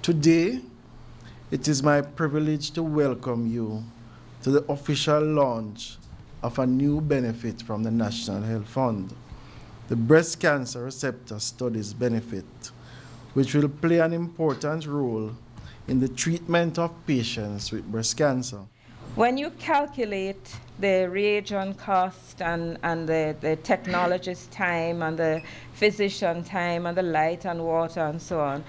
Today, it is my privilege to welcome you to the official launch of a new benefit from the National Health Fund, the Breast Cancer Receptor Studies Benefit, which will play an important role in the treatment of patients with breast cancer. When you calculate the reagent cost and the technologist time and the physician time and the light and water and so on,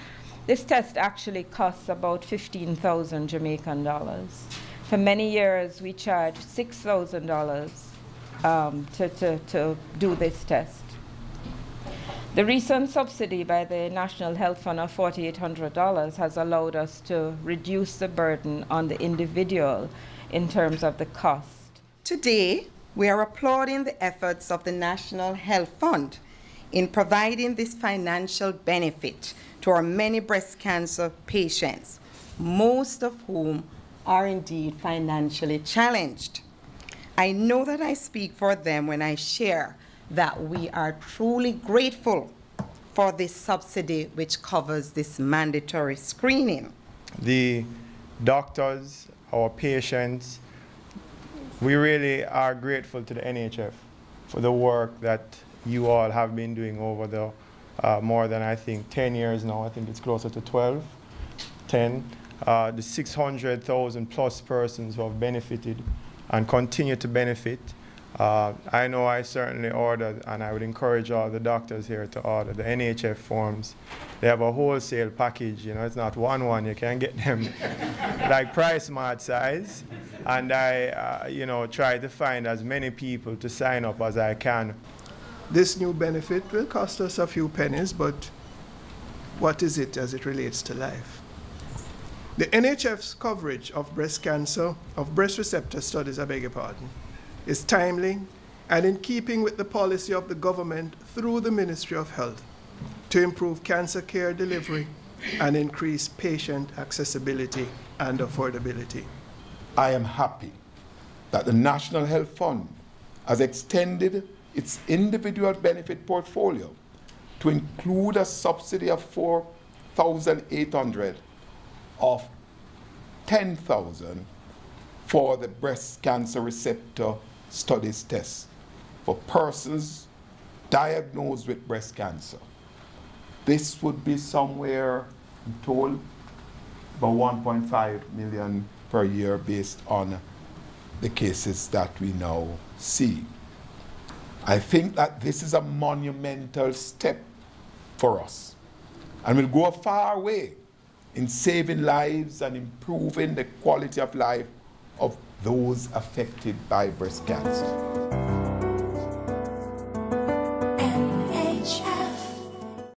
this test actually costs about 15,000 Jamaican dollars. For many years, we charged $6,000 to do this test. The recent subsidy by the National Health Fund of $4,800 has allowed us to reduce the burden on the individual in terms of the cost. Today, we are applauding the efforts of the National Health Fund in providing this financial benefit to our many breast cancer patients, most of whom are indeed financially challenged. I know that I speak for them when I share that we are truly grateful for this subsidy which covers this mandatory screening. The doctors, our patients, we really are grateful to the NHF for the work that you all have been doing over the more than, I think, 10 years now. I think it's closer to 12, 10. The 600,000 plus persons who have benefited and continue to benefit. I know I certainly ordered, and I would encourage all the doctors here to order the NHF forms. They have a wholesale package, you know, it's not one, you can get them like Price Mart size. And I, you know, try to find as many people to sign up as I can. This new benefit will cost us a few pennies, but what is it as it relates to life? The NHF's coverage of breast cancer, of breast receptor studies, I beg your pardon, is timely and in keeping with the policy of the government through the Ministry of Health to improve cancer care delivery and increase patient accessibility and affordability. I am happy that the National Health Fund has extended its individual benefit portfolio to include a subsidy of $4,800 of $10,000 for the breast cancer receptor studies test for persons diagnosed with breast cancer. This would be somewhere, I'm told, about 1.5 million per year based on the cases that we now see. I think that this is a monumental step for us and will go a far way in saving lives and improving the quality of life of those affected by breast cancer.